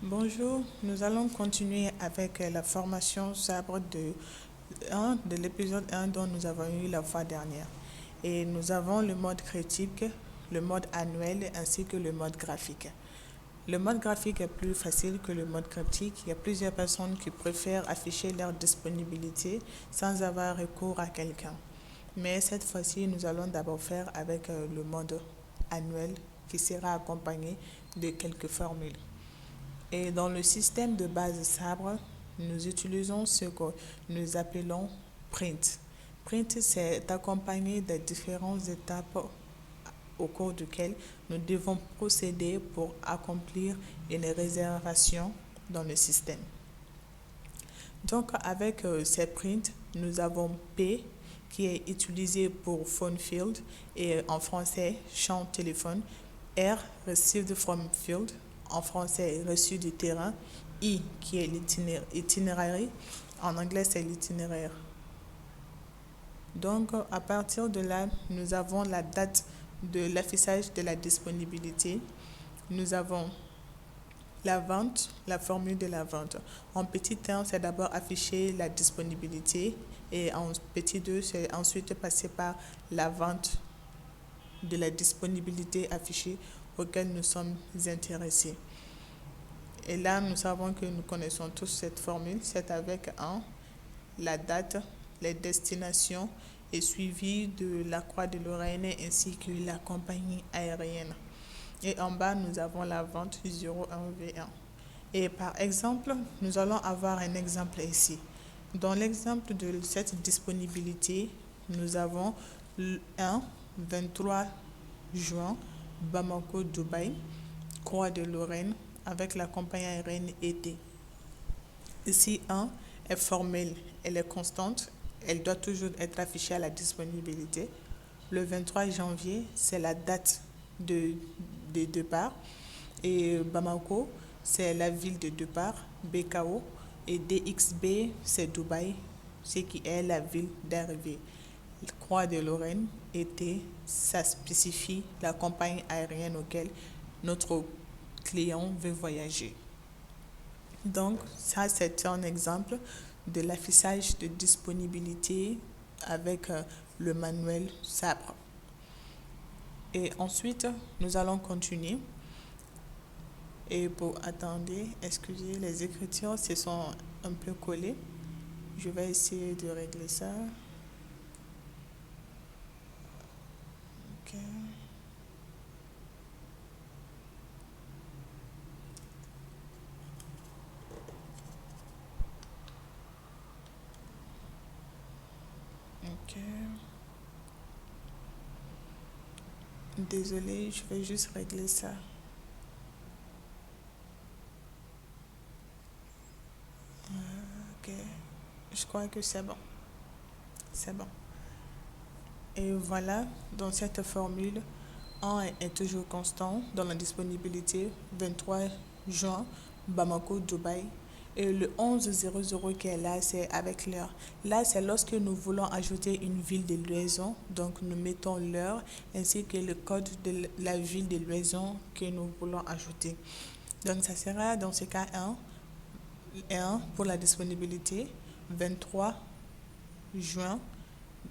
Bonjour, nous allons continuer avec la formation sabre de l'épisode 1 dont nous avons eu la fois dernière. Et nous avons le mode critique, le mode annuel ainsi que le mode graphique. Le mode graphique est plus facile que le mode critique. Il y a plusieurs personnes qui préfèrent afficher leur disponibilité sans avoir recours à quelqu'un. Mais cette fois-ci, nous allons d'abord faire avec le mode annuel qui sera accompagné de quelques formules. Et dans le système de base Sabre, nous utilisons ce que nous appelons print. Print, c'est accompagné de différentes étapes au cours duquel nous devons procéder pour accomplir une réservation dans le système. Donc, avec ces prints, nous avons P qui est utilisé pour phone field et en français champ téléphone, R received from field en français reçu du terrain, I qui est l'itinéraire, en anglais c'est l'itinéraire. Donc à partir de là, nous avons la date de l'affichage de la disponibilité. Nous avons la vente, la formule de la vente. En petit 1, c'est d'abord afficher la disponibilité et en petit 2, c'est ensuite passer par la vente de la disponibilité affichée auquel nous sommes intéressés. Et là, nous savons que nous connaissons tous cette formule. C'est avec la date, les destinations et suivi de la Croix de Lorraine ainsi que la compagnie aérienne. Et en bas, nous avons la vente 01V1. Et par exemple, nous allons avoir un exemple ici. Dans l'exemple de cette disponibilité, nous avons le 23 juin, Bamako, Dubaï, Croix de Lorraine, avec la compagnie aérienne ET. Ici, 1 est formelle, elle est constante, elle doit toujours être affichée à la disponibilité. Le 23 janvier, c'est la date de départ. Et Bamako, c'est la ville de départ, BKO. Et DXB, c'est Dubaï, ce qui est la ville d'arrivée. Croix de Lorraine, ET, ça spécifie la compagnie aérienne auquel notre client veut voyager. Donc, ça, c'est un exemple de l'affichage de disponibilité avec le manuel Sabre. Et ensuite, nous allons continuer. Et pour attendre, excusez, les écritures se sont un peu collées. Je vais essayer de régler ça. Ok. Ok. Désolée, je vais juste régler ça. Ok. Je crois que c'est bon. C'est bon. Et voilà, dans cette formule, 1 est toujours constant dans la disponibilité, 23 juin, Bamako, Dubaï. Et le 1100 qui est là, c'est avec l'heure. Là, c'est lorsque nous voulons ajouter une ville de liaison. Donc, nous mettons l'heure ainsi que le code de la ville de liaison que nous voulons ajouter. Donc, ça sera dans ce cas 1 pour la disponibilité, 23 juin,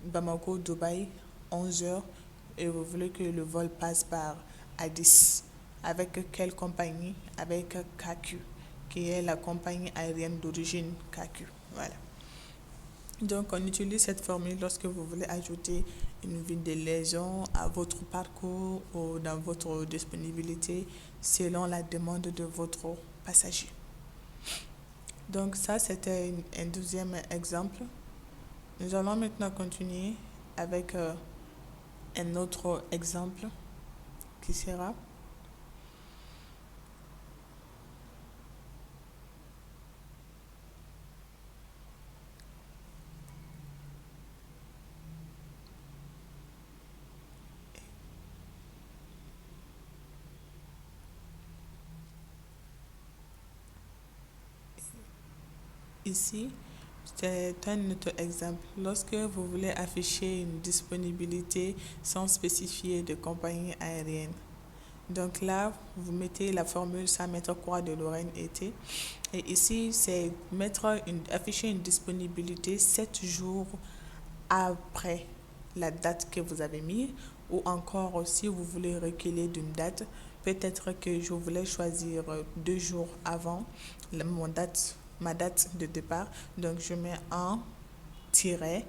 Bamako, Dubaï, 11 heures, et vous voulez que le vol passe par Addis. Avec quelle compagnie? Avec KQ, qui est la compagnie aérienne d'origine KQ. Voilà. Donc, on utilise cette formule lorsque vous voulez ajouter une ville de liaison à votre parcours ou dans votre disponibilité selon la demande de votre passager. Donc, ça, c'était un deuxième exemple. Nous allons maintenant continuer avec un autre exemple qui sera ici. C'est un autre exemple. Lorsque vous voulez afficher une disponibilité sans spécifier de compagnie aérienne, Donc là, vous mettez la formule sans mettre Croix de Lorraine été. Et ici, c'est afficher une disponibilité 7 jours après la date que vous avez mis, ou encore si vous voulez reculer d'une date, peut-être que je voulais choisir 2 jours avant ma date de départ. Donc je mets un tiret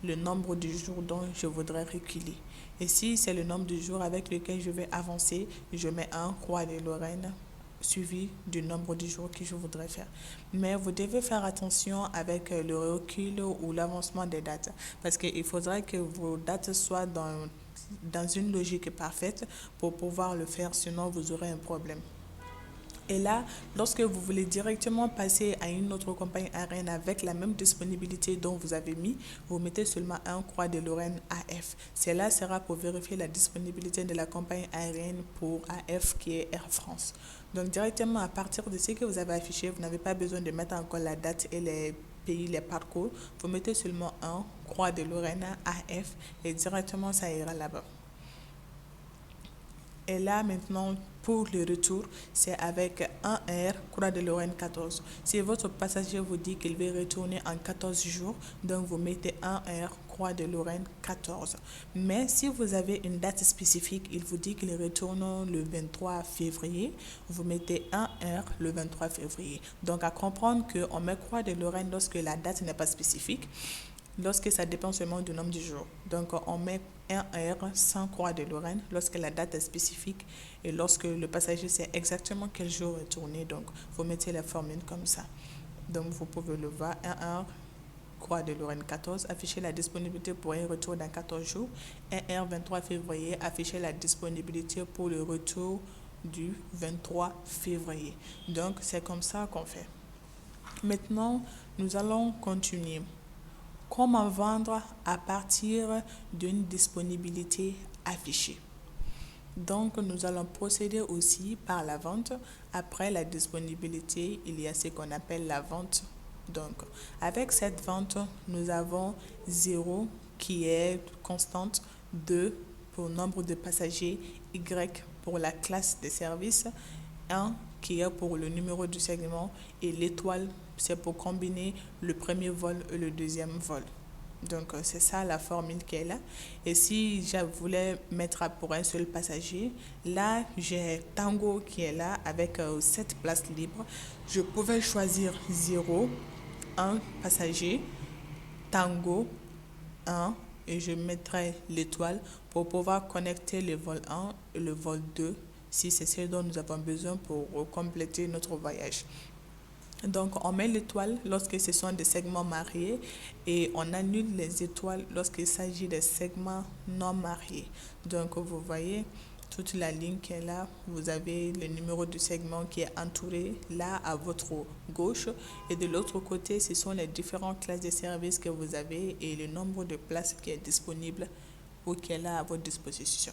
le nombre de jours dont je voudrais reculer. Et si c'est le nombre de jours avec lequel je vais avancer, je mets un Croix de Lorraine suivi du nombre de jours que je voudrais faire. Mais vous devez faire attention avec le recul ou l'avancement des dates, parce qu'il faudrait que vos dates soient dans une logique parfaite pour pouvoir le faire, sinon vous aurez un problème. Et là, lorsque vous voulez directement passer à une autre compagnie aérienne avec la même disponibilité dont vous avez mis, vous mettez seulement un Croix de Lorraine AF. Cela sera pour vérifier la disponibilité de la compagnie aérienne pour AF qui est Air France. Donc directement à partir de ce que vous avez affiché, vous n'avez pas besoin de mettre encore la date et les pays, les parcours. Vous mettez seulement un Croix de Lorraine AF et directement ça ira là-bas. Et là, maintenant, pour le retour, c'est avec un R, Croix de Lorraine 14. Si votre passager vous dit qu'il veut retourner en 14 jours, donc vous mettez un R, Croix de Lorraine 14. Mais si vous avez une date spécifique, il vous dit qu'il retourne le 23 février, vous mettez un R le 23 février. Donc, à comprendre qu'on met Croix de Lorraine lorsque la date n'est pas spécifique, lorsque ça dépend seulement du nombre de jours. Donc, on met un R sans Croix de Lorraine lorsque la date est spécifique et lorsque le passager sait exactement quel jour retourner. Donc, vous mettez la formule comme ça. Donc, vous pouvez le voir. Un R, Croix de Lorraine 14, afficher la disponibilité pour un retour dans 14 jours. Un R 23 février, afficher la disponibilité pour le retour du 23 février. Donc, c'est comme ça qu'on fait. Maintenant, nous allons continuer. Comment vendre à partir d'une disponibilité affichée. Donc, nous allons procéder aussi par la vente. Après la disponibilité, il y a ce qu'on appelle la vente. Donc, avec cette vente, nous avons 0 qui est constante, 2 pour nombre de passagers, Y pour la classe de service, 1 qui est pour le numéro du segment et l'étoile, c'est pour combiner le premier vol et le deuxième vol. Donc, c'est ça la formule qui est là. Et si je voulais mettre pour un seul passager, là, j'ai Tango qui est là avec 7 places libres. Je pouvais choisir 0, 1 passager, Tango, 1, et je mettrai l'étoile pour pouvoir connecter le vol 1 et le vol 2 si c'est ce dont nous avons besoin pour compléter notre voyage. Donc, on met l'étoile lorsque ce sont des segments mariés et on annule les étoiles lorsqu'il s'agit des segments non mariés. Donc, vous voyez toute la ligne qui est là. Vous avez le numéro du segment qui est entouré là à votre gauche. Et de l'autre côté, ce sont les différentes classes de services que vous avez et le nombre de places qui est disponible ou qui est là à votre disposition.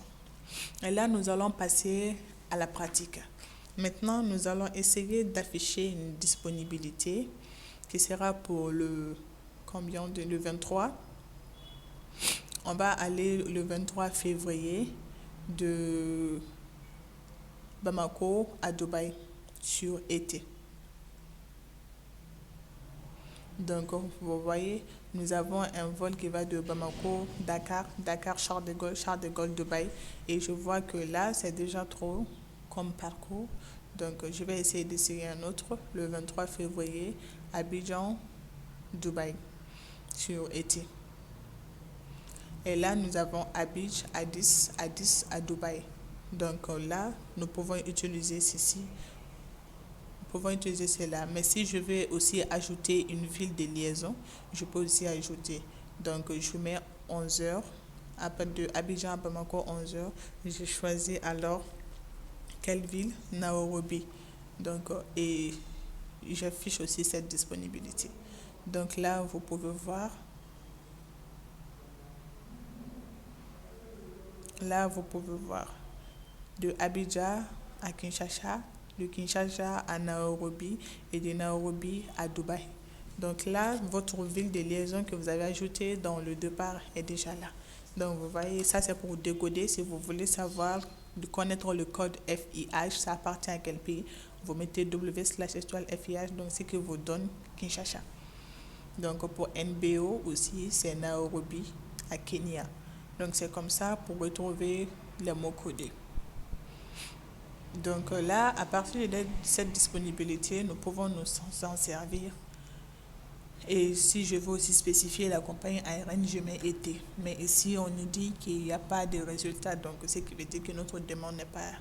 Et là, nous allons passer à la pratique. Maintenant, nous allons essayer d'afficher une disponibilité qui sera pour le 23. On va aller le 23 février de Bamako à Dubaï sur été. Donc, vous voyez, nous avons un vol qui va de Bamako, Dakar, Charles de Gaulle, Dubaï. Et je vois que là, c'est déjà trop comme parcours. Donc, je vais essayer d'essayer un autre, le 23 février, Abidjan, Dubaï, sur été. Et là, nous avons Abidjan, Addis à Dubaï. Donc là, nous pouvons utiliser ceci. Nous pouvons utiliser cela. Mais si je veux aussi ajouter une ville de liaison, je peux aussi ajouter. Donc, je mets 11 heures. De Abidjan à Bamako, 11 heures. Je choisis alors quelle ville? Nairobi. Donc, et j'affiche aussi cette disponibilité. Donc là, vous pouvez voir. Là, vous pouvez voir de Abidjan à Kinshasa, de Kinshasa à Nairobi et de Nairobi à Dubaï. Donc là, votre ville de liaison que vous avez ajoutée dans le départ est déjà là. Donc vous voyez, ça c'est pour décoder si vous voulez savoir de connaître le code FIH, ça appartient à quel pays. Vous mettez W/étoile FIH, donc ce qui vous donne Kinshasa. Donc pour NBO aussi, c'est Nairobi à Kenya. Donc c'est comme ça pour retrouver les mots codés. Donc là, à partir de cette disponibilité, nous pouvons nous en servir. Et si je veux aussi spécifier la compagnie aérienne, je mets été. Mais ici, on nous dit qu'il n'y a pas de résultat, donc ce qui veut dire que notre demande n'est pas.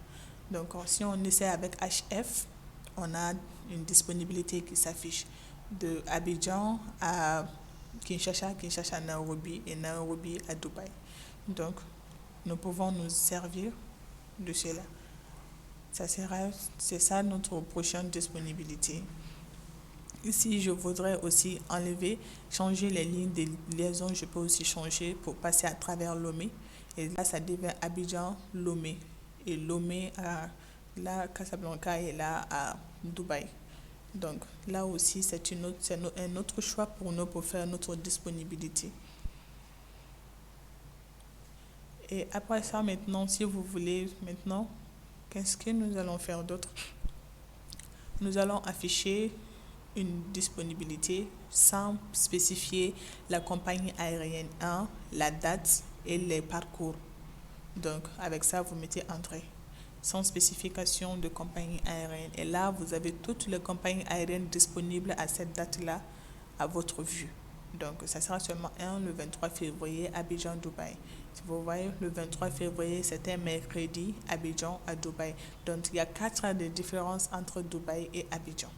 Donc si on essaie avec HF, on a une disponibilité qui s'affiche de Abidjan à Kinshasa, Kinshasa à Nairobi et Nairobi à Dubaï. Donc nous pouvons nous servir de cela. C'est ça notre prochaine disponibilité. Ici, je voudrais aussi changer les lignes de liaison. Je peux aussi changer pour passer à travers Lomé. Et là, ça devient Abidjan-Lomé. Et Lomé à là, Casablanca et là à Dubaï. Donc là aussi, c'est un autre choix pour nous pour faire notre disponibilité. Et après ça, maintenant, si vous voulez, qu'est-ce que nous allons faire d'autre? Nous allons afficher une disponibilité sans spécifier la compagnie aérienne 1, la date et les parcours. Donc, avec ça, vous mettez entrée. Sans spécification de compagnie aérienne. Et là, vous avez toutes les compagnies aériennes disponibles à cette date-là à votre vue. Donc, ça sera seulement le 23 février, Abidjan-Dubaï. Si vous voyez, le 23 février, c'était mercredi, Abidjan à Dubaï. Donc, il y a 4 heures de différence entre Dubaï et Abidjan.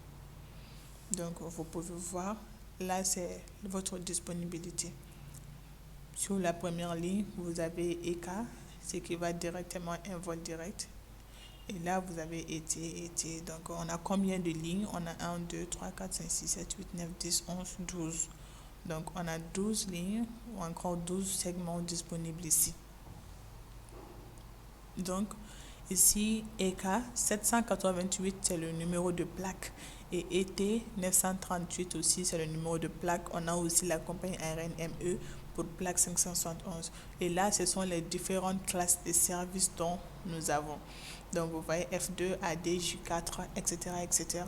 Donc, vous pouvez voir, là, c'est votre disponibilité. Sur la première ligne, vous avez ECA, ce qui va directement un vol direct. Et là, vous avez été. Donc, on a combien de lignes? On a 1, 2, 3, 4, 5, 6, 7, 8, 9, 10, 11, 12. Donc, on a 12 lignes ou encore 12 segments disponibles ici. Donc, ici, EK 788, c'est le numéro de plaque. Et ET 938 aussi, c'est le numéro de plaque. On a aussi la compagnie aérienne ME pour plaque 571. Et là, ce sont les différentes classes de services dont nous avons. Donc, vous voyez F2, AD, J4, etc., etc.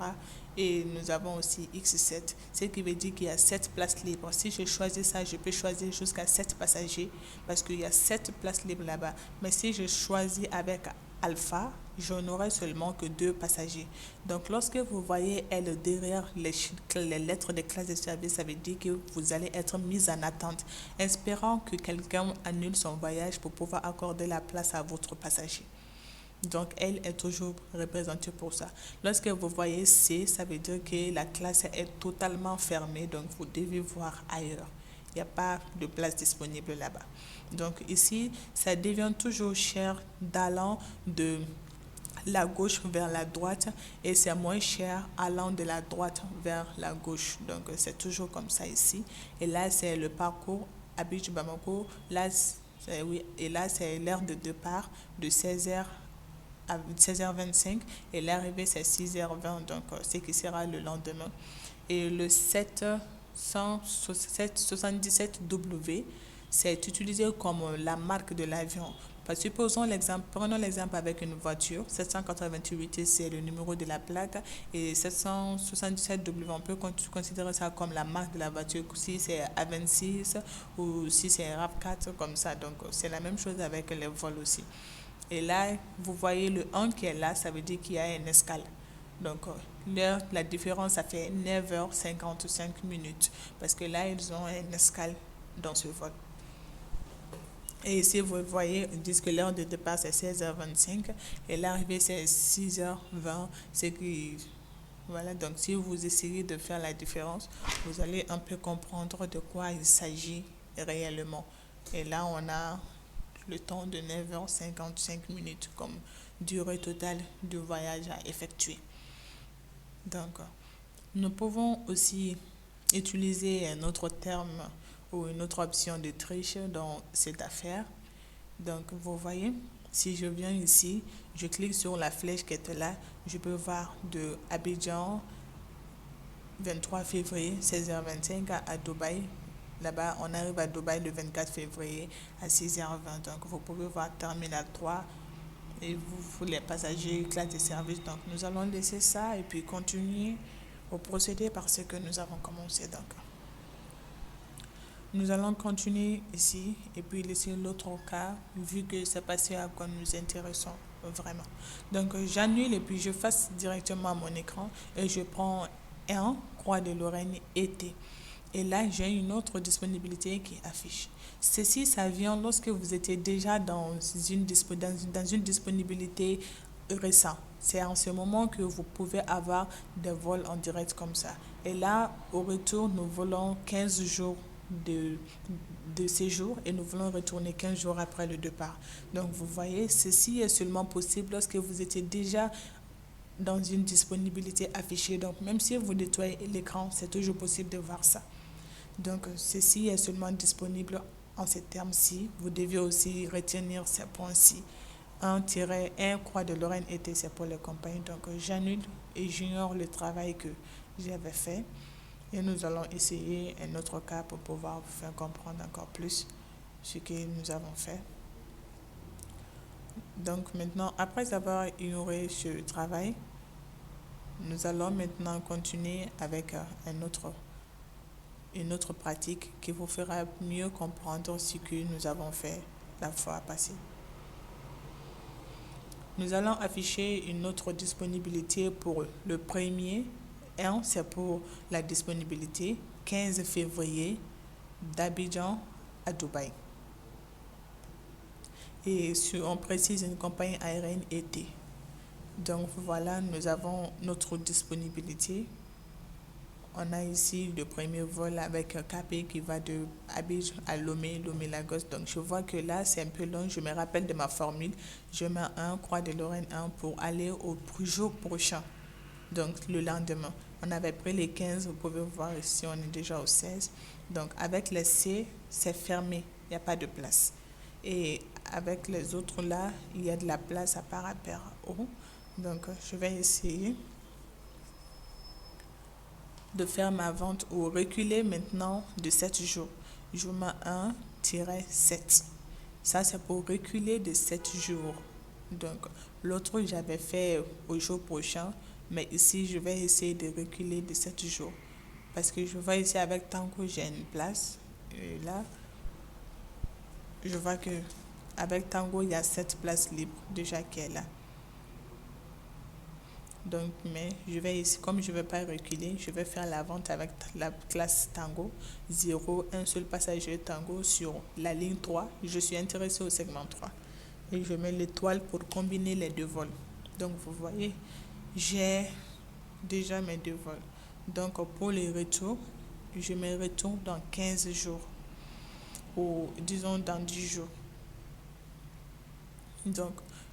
Et nous avons aussi X7, ce qui veut dire qu'il y a 7 places libres. Si je choisis ça, je peux choisir jusqu'à 7 passagers parce qu'il y a 7 places libres là-bas. Mais si je choisis avec Alpha, je n'aurai seulement que 2 passagers. Donc, lorsque vous voyez L derrière les lettres de classe de service, ça veut dire que vous allez être mis en attente, espérant que quelqu'un annule son voyage pour pouvoir accorder la place à votre passager. Donc, elle est toujours représentée pour ça. Lorsque vous voyez C, ça veut dire que la classe est totalement fermée, donc vous devez voir ailleurs. Il n'y a pas de place disponible là-bas. Donc, ici, ça devient toujours cher d'allant de la gauche vers la droite et c'est moins cher allant de la droite vers la gauche. Donc, c'est toujours comme ça ici. Et là, c'est le parcours Abidjan-Bamako. Là, c'est l'heure de départ de 16h à 16h25 et l'arrivée c'est 6h20, donc ce qui sera le lendemain. Et le 777W, c'est utilisé comme la marque de l'avion. Prenons l'exemple avec une voiture. 788, c'est le numéro de la plaque. Et 777W, on peut considérer ça comme la marque de la voiture. Si c'est A26 ou si c'est RAV4, comme ça. Donc, c'est la même chose avec les vols aussi. Et là, vous voyez le 1 qui est là, ça veut dire qu'il y a une escale. Donc, la différence, ça fait 9h55 minutes. Parce que là, ils ont une escale dans ce vol. Et ici, vous voyez, ils disent que l'heure de départ, c'est 16h25. Et l'arrivée, c'est 6h20. Voilà, donc si vous essayez de faire la différence, vous allez un peu comprendre de quoi il s'agit réellement. Et là, on a le temps de 9h55 minutes comme durée totale du voyage à effectuer. Donc, nous pouvons aussi utiliser un autre terme ou une autre option de triche dans cette affaire. Donc, vous voyez, si je viens ici, je clique sur la flèche qui est là, je peux voir de Abidjan, 23 février, 16h25 à Dubaï. Là-bas, on arrive à Dubaï le 24 février à 6h20. Donc, vous pouvez voir Terminal 3, et vous les passagers, classe de service. Donc nous allons laisser ça et puis continuer au procédé par ce que nous avons commencé. Donc nous allons continuer ici et puis laisser l'autre cas vu que c'est passé à quoi nous intéressons vraiment. Donc j'annule et puis je fasse directement mon écran et je prends un Croix de Lorraine été. Et là, j'ai une autre disponibilité qui affiche. Ceci, ça vient lorsque vous étiez déjà dans une disponibilité récente. C'est en ce moment que vous pouvez avoir des vols en direct comme ça. Et là, au retour, nous volons 15 jours de séjour et nous voulons retourner 15 jours après le départ. Donc, vous voyez, ceci est seulement possible lorsque vous étiez déjà dans une disponibilité affichée. Donc, même si vous nettoyez l'écran, c'est toujours possible de voir ça. Donc, ceci est seulement disponible en ces termes-ci. Vous devez aussi retenir ces points-ci. 1-1 Croix de Lorraine été, c'est pour les compagnies. Donc, j'annule et j'ignore le travail que j'avais fait. Et nous allons essayer un autre cas pour pouvoir vous faire comprendre encore plus ce que nous avons fait. Donc, maintenant, après avoir ignoré ce travail, nous allons maintenant continuer avec une autre pratique qui vous fera mieux comprendre ce que nous avons fait la fois passée. Nous allons afficher une autre disponibilité pour le premier. C'est pour la disponibilité 15 février d'Abidjan à Dubaï. Et on précise une compagnie aérienne été. Donc voilà, nous avons notre disponibilité. On a ici le premier vol avec un KP qui va de Abidjan à Lomé, Lomé-Lagos. Donc, je vois que là, c'est un peu long. Je me rappelle de ma formule. Je mets un Croix de Lorraine 1 pour aller au jour prochain. Donc, le lendemain. On avait pris les 15. Vous pouvez voir ici, on est déjà au 16. Donc, avec les C, c'est fermé. Il n'y a pas de place. Et avec les autres là, il y a de la place à part rapport au. Donc, je vais essayer de faire ma vente ou reculer maintenant de 7 jours. Je mets 1-7. Ça, c'est pour reculer de 7 jours. Donc, l'autre, j'avais fait au jour prochain. Mais ici, je vais essayer de reculer de 7 jours. Parce que je vois ici avec Tango, j'ai une place. Et là, je vois que avec Tango, il y a 7 places libres déjà qui est là. Donc, mais je vais ici, comme je ne vais pas reculer, je vais faire la vente avec la classe Tango 0, un seul passager Tango sur la ligne 3. Je suis intéressé au segment 3. Et je mets l'étoile pour combiner les deux vols. Donc, vous voyez, j'ai déjà mes deux vols. Donc, pour les retours, je mets retour dans 15 jours. Ou disons dans 10 jours. Donc,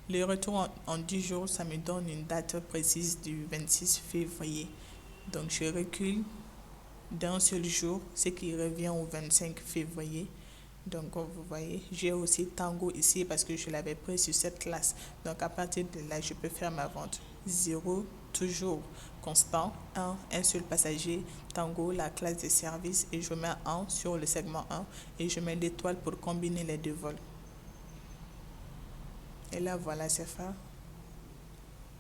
le retour en 10 jours, ça me donne une date précise du 26 février. Donc, je recule d'un seul jour, ce qui revient au 25 février. Donc, comme vous voyez, j'ai aussi Tango ici parce que je l'avais pris sur cette classe. Donc, à partir de là, je peux faire ma vente. 0, toujours constant. Un seul passager. Tango, la classe de service. Et je mets 1 sur le segment 1. Et je mets l'étoile pour combiner les deux vols. Et là, voilà, c'est fait.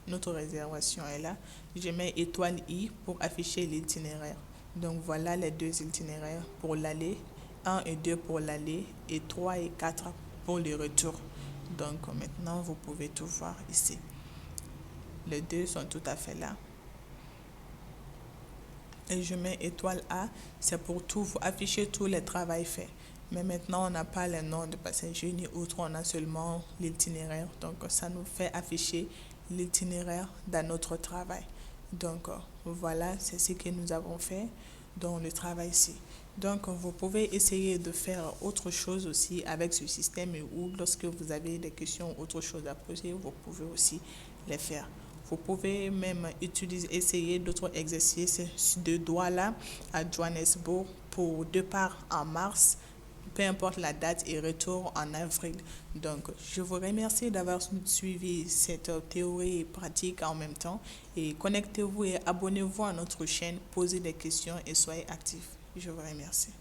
Notre réservation est là. Je mets étoile I pour afficher l'itinéraire. Donc, voilà les deux itinéraires pour l'aller. 1 et 2 pour l'aller et 3 et 4 pour le retour. Donc, maintenant, vous pouvez tout voir ici. Les deux sont tout à fait là. Et je mets étoile A, c'est pour tout vous afficher tous les travaux faits. Mais maintenant, on n'a pas les noms de passagers ni autres, on a seulement l'itinéraire. Donc, ça nous fait afficher l'itinéraire dans notre travail. Donc, voilà, c'est ce que nous avons fait dans le travail ici. Donc, vous pouvez essayer de faire autre chose aussi avec ce système ou lorsque vous avez des questions, autre chose à poser, vous pouvez aussi les faire. Vous pouvez même essayer d'autres exercices de droit là à Johannesburg pour départ en mars, peu importe la date et retour en avril. Donc, je vous remercie d'avoir suivi cette théorie et pratique en même temps. Et connectez-vous et abonnez-vous à notre chaîne, posez des questions et soyez actifs. Je vous remercie.